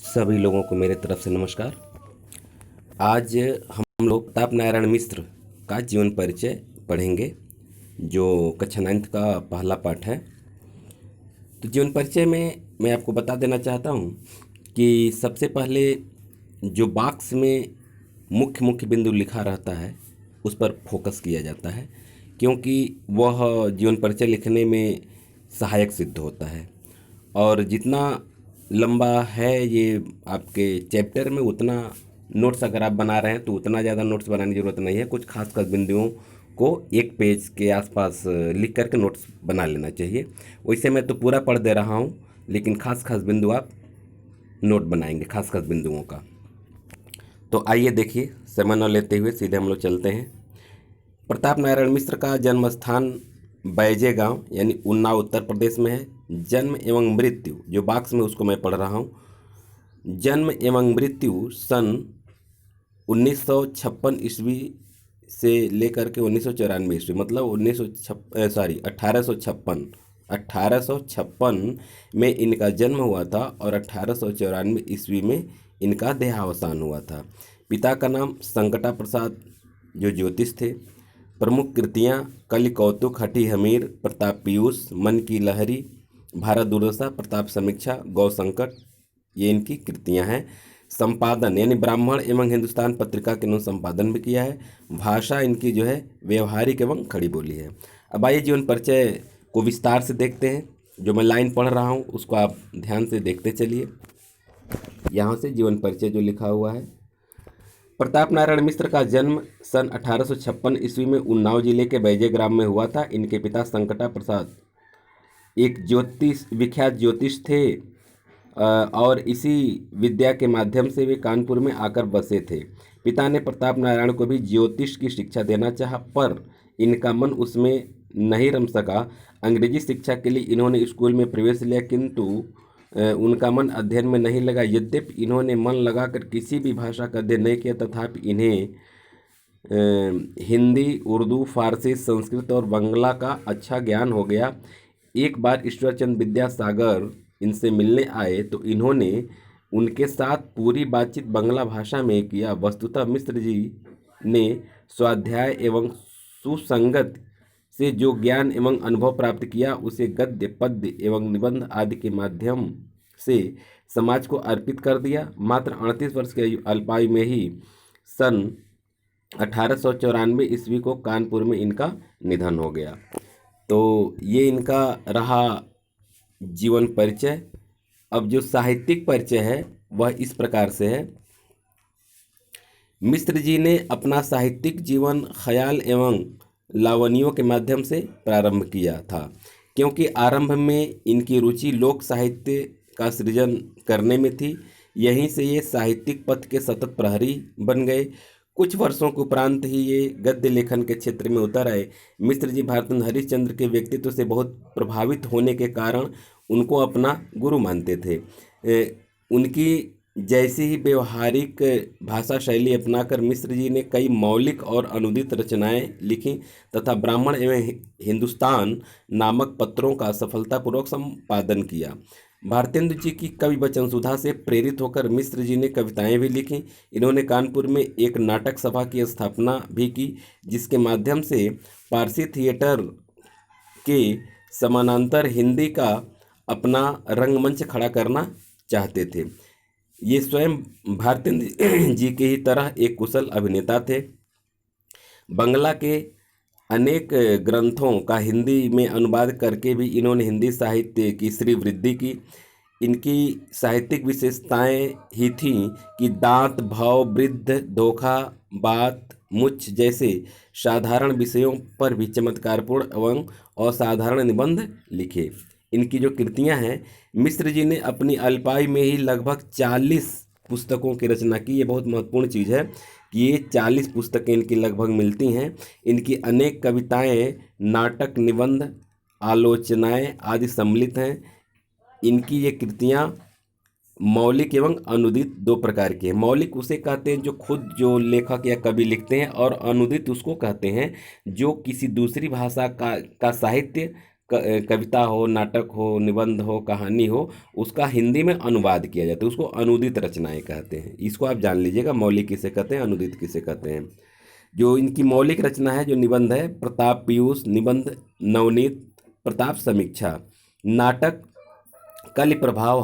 सभी लोगों को मेरे तरफ से नमस्कार। आज हम लोग प्रताप नारायण मिश्र का जीवन परिचय पढ़ेंगे, जो कक्षा 9th का पहला पाठ है। तो जीवन परिचय में मैं आपको बता देना चाहता हूँ कि सबसे पहले जो बॉक्स में मुख्य मुख्य बिंदु लिखा रहता है उस पर फोकस किया जाता है, क्योंकि वह जीवन परिचय लिखने में सहायक सिद्ध होता है। और जितना लंबा है ये आपके चैप्टर में, उतना नोट्स अगर आप बना रहे हैं तो उतना ज़्यादा नोट्स बनाने की ज़रूरत नहीं है। कुछ खास खास बिंदुओं को एक पेज के आसपास लिख करके नोट्स बना लेना चाहिए। वैसे मैं तो पूरा पढ़ दे रहा हूँ, लेकिन खास खास बिंदु आप नोट बनाएंगे, खास खास बिंदुओं का। तो आइए देखिए, समय न लेते हुए सीधे हम लोग चलते हैं। प्रताप नारायण मिश्र का जन्म स्थान बैजे गांव यानी उन्नाव उत्तर प्रदेश में है। जन्म एवं मृत्यु जो बॉक्स में उसको मैं पढ़ रहा हूँ, जन्म एवं मृत्यु सन 1956 ईस्वी से लेकर के 1994 ईस्वी, मतलब 1856 में इनका जन्म हुआ था और 1894 ईस्वी में इनका देहावसान हुआ था। पिता का नाम संकटा प्रसाद जो ज्योतिष थे। प्रमुख कृतियाँ कलि कौतुक, हठी हमीर, प्रताप पीयूष, मन की लहरी, भारत दुर्दशा, प्रताप समीक्षा, गौ संकट, ये इनकी कृतियाँ हैं। संपादन यानी ब्राह्मण एवं हिंदुस्तान पत्रिका के इन्होंने संपादन भी किया है। भाषा इनकी जो है व्यवहारिक एवं खड़ी बोली है। अब आइए जीवन परिचय को विस्तार से देखते हैं। जो मैं लाइन पढ़ रहा हूँ उसको आप ध्यान से देखते चलिए। यहाँ से जीवन परिचय जो लिखा हुआ है, प्रताप नारायण मिश्र का जन्म सन 1856 ईस्वी में उन्नाव जिले के बैजे ग्राम में हुआ था। इनके पिता संकटा प्रसाद एक विख्यात ज्योतिष थे और इसी विद्या के माध्यम से वे कानपुर में आकर बसे थे। पिता ने प्रताप नारायण को भी ज्योतिष की शिक्षा देना चाहा, पर इनका मन उसमें नहीं रम सका। अंग्रेजी शिक्षा के लिए इन्होंने स्कूल में प्रवेश लिया, किंतु उनका मन अध्ययन में नहीं लगा। यद्यपि इन्होंने मन लगाकर किसी भी भाषा का अध्ययन नहीं किया, तथापि इन्हें हिंदी, उर्दू, फारसी, संस्कृत और बांग्ला का अच्छा ज्ञान हो गया। एक बार ईश्वरचंद विद्यासागर इनसे मिलने आए तो इन्होंने उनके साथ पूरी बातचीत बांग्ला भाषा में किया। वस्तुतः मिश्र जी ने स्वाध्याय एवं सुसंगत से जो ज्ञान एवं अनुभव प्राप्त किया, उसे गद्य, पद्य एवं निबंध आदि के माध्यम से समाज को अर्पित कर दिया। मात्र 38 वर्ष के अल्पायु में ही सन 1894 ईस्वी को कानपुर में इनका निधन हो गया। तो ये इनका रहा जीवन परिचय। अब जो साहित्यिक परिचय है वह इस प्रकार से है। मिश्र जी ने अपना साहित्यिक जीवन ख्याल एवं लावनियों के माध्यम से प्रारंभ किया था, क्योंकि आरंभ में इनकी रुचि लोक साहित्य का सृजन करने में थी। यहीं से ये साहित्यिक पथ के सतत प्रहरी बन गए। कुछ वर्षों के उपरांत ही ये गद्य लेखन के क्षेत्र में उतर आए। मिश्र जी भारतरत्न हरिश्चंद्र के व्यक्तित्व से बहुत प्रभावित होने के कारण उनको अपना गुरु मानते थे। उनकी जैसी ही व्यवहारिक भाषा शैली अपनाकर मिश्र जी ने कई मौलिक और अनुदित रचनाएं लिखी तथा ब्राह्मण एवं हिंदुस्तान नामक पत्रों का सफलतापूर्वक संपादन किया। भारतेंदु जी की कवि वचन सुधा से प्रेरित होकर मिश्र जी ने कविताएं भी लिखी। इन्होंने कानपुर में एक नाटक सभा की स्थापना भी की, जिसके माध्यम से पारसी थिएटर के समानांतर हिंदी का अपना रंगमंच खड़ा करना चाहते थे। ये स्वयं भारतेंदु जी के ही तरह एक कुशल अभिनेता थे। बांग्ला के अनेक ग्रंथों का हिंदी में अनुवाद करके भी इन्होंने हिंदी साहित्य की श्री वृद्धि की। इनकी साहित्यिक विशेषताएं ही थीं कि दांत, भाव, वृद्ध, धोखा, बात, मुच्छ जैसे साधारण विषयों पर भी चमत्कारपूर्ण एवं असाधारण निबंध लिखे। इनकी जो कृतियां हैं, मिश्र जी ने अपनी अल्पायु में ही लगभग 40 पुस्तकों की रचना की। ये बहुत महत्वपूर्ण चीज़ है कि ये 40 पुस्तकें इनकी लगभग मिलती हैं। इनकी अनेक कविताएं, नाटक, निबंध, आलोचनाएं आदि सम्मिलित हैं। इनकी ये कृतियां मौलिक एवं अनुदित दो प्रकार की है। मौलिक उसे कहते हैं जो खुद जो लेखक या कवि लिखते हैं, और अनुदित उसको कहते हैं जो किसी दूसरी भाषा का साहित्य कविता हो, नाटक हो, निबंध हो, कहानी हो, उसका हिंदी में अनुवाद किया जाता है, उसको अनुदित रचनाएं कहते हैं। इसको आप जान लीजिएगा, मौलिक किसे कहते हैं, अनुदित किसे कहते हैं। जो इनकी मौलिक रचना है, जो निबंध है, प्रताप पीयूष निबंध, नवनीत, प्रताप समीक्षा, नाटक कलि प्रभाव,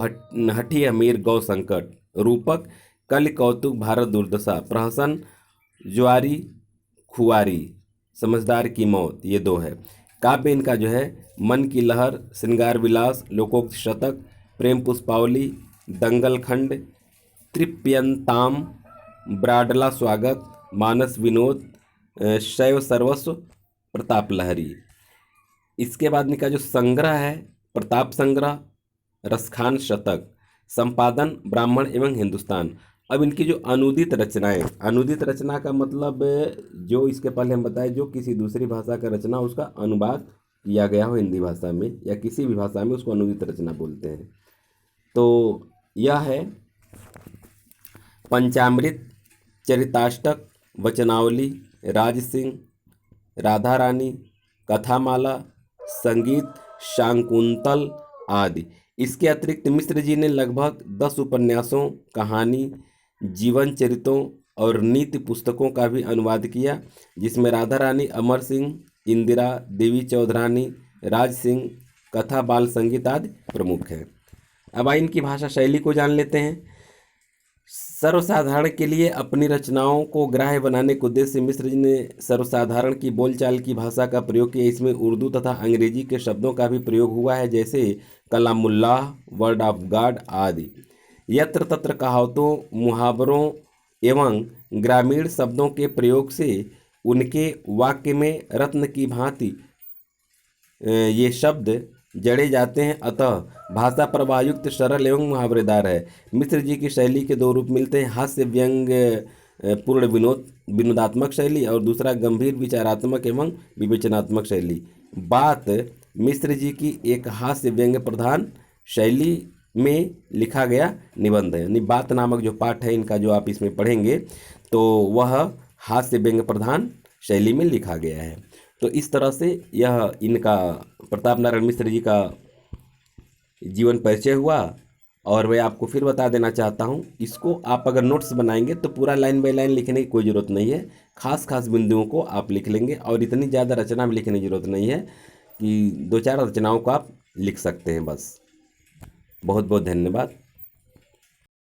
हठी अमीर गौ संकट, रूपक कलि कौतुक भारत दुर्दशा, प्रहसन ज्वारी खुआरी, समझदार की मौत, ये दो है। काव्य इनका जो है मन की लहर, श्रृंगार विलास, लोकोक्त शतक, प्रेम पुष्पावली, दंगल खंड, तृप्यंताम, ब्राडला स्वागत, मानस विनोद, शैव सर्वस्व, प्रताप लहरी। इसके बाद इनका जो संग्रह है, प्रताप संग्रह, रसखान शतक, संपादन ब्राह्मण एवं हिंदुस्तान। अब इनकी जो अनुदित रचनाएं, अनुदित रचना का मतलब जो इसके पहले हम बताए, जो किसी दूसरी भाषा का रचना उसका अनुवाद किया गया हो हिंदी भाषा में या किसी भी भाषा में, उसको अनुदित रचना बोलते हैं। तो यह है पंचामृत, चरिताष्टक, वचनावली, राजसिंह, राधा रानी, कथामाला, संगीत, शाकुंतल आदि। इसके अतिरिक्त मिश्र जी ने लगभग 10 उपन्यासों, कहानी, जीवन चरितों और नीति पुस्तकों का भी अनुवाद किया, जिसमें राधा रानी, अमर सिंह, इंदिरा, देवी चौधरानी, राज सिंह, कथा, बाल संगीत आदि प्रमुख हैं। अब आइए इनकी भाषा शैली को जान लेते हैं। सर्वसाधारण के लिए अपनी रचनाओं को ग्राह्य बनाने के उद्देश्य से मिश्र जी ने सर्वसाधारण की बोलचाल की भाषा का प्रयोग किया। इसमें उर्दू तथा अंग्रेजी के शब्दों का भी प्रयोग हुआ है, जैसे कलामुल्लाह, वर्ड ऑफ गॉड आदि। यत्र तत्र कहावतों, मुहावरों एवं ग्रामीण शब्दों के प्रयोग से उनके वाक्य में रत्न की भांति ये शब्द जड़े जाते हैं, अतः भाषा प्रवाहयुक्त, सरल एवं मुहावरेदार है। मिश्र जी की शैली के दो रूप मिलते हैं, हास्य व्यंग पूर्ण विनोदात्मक शैली, और दूसरा गंभीर विचारात्मक एवं विवेचनात्मक शैली। बात मिश्र जी की एक हास्य व्यंग प्रधान शैली में लिखा गया निबंध है, यानी बात नामक जो पाठ है इनका, जो आप इसमें पढ़ेंगे तो वह हास्य व्यंग प्रधान शैली में लिखा गया है। तो इस तरह से यह इनका प्रताप नारायण मिश्र जी का जीवन परिचय हुआ। और मैं आपको फिर बता देना चाहता हूँ, इसको आप अगर नोट्स बनाएंगे तो पूरा लाइन बाय लाइन लिखने की कोई ज़रूरत नहीं है, खास खास बिंदुओं को आप लिख लेंगे, और इतनी ज़्यादा रचना भी लिखने की ज़रूरत नहीं है कि 2-4 रचनाओं को आप लिख सकते हैं बस। बहुत बहुत धन्यवाद।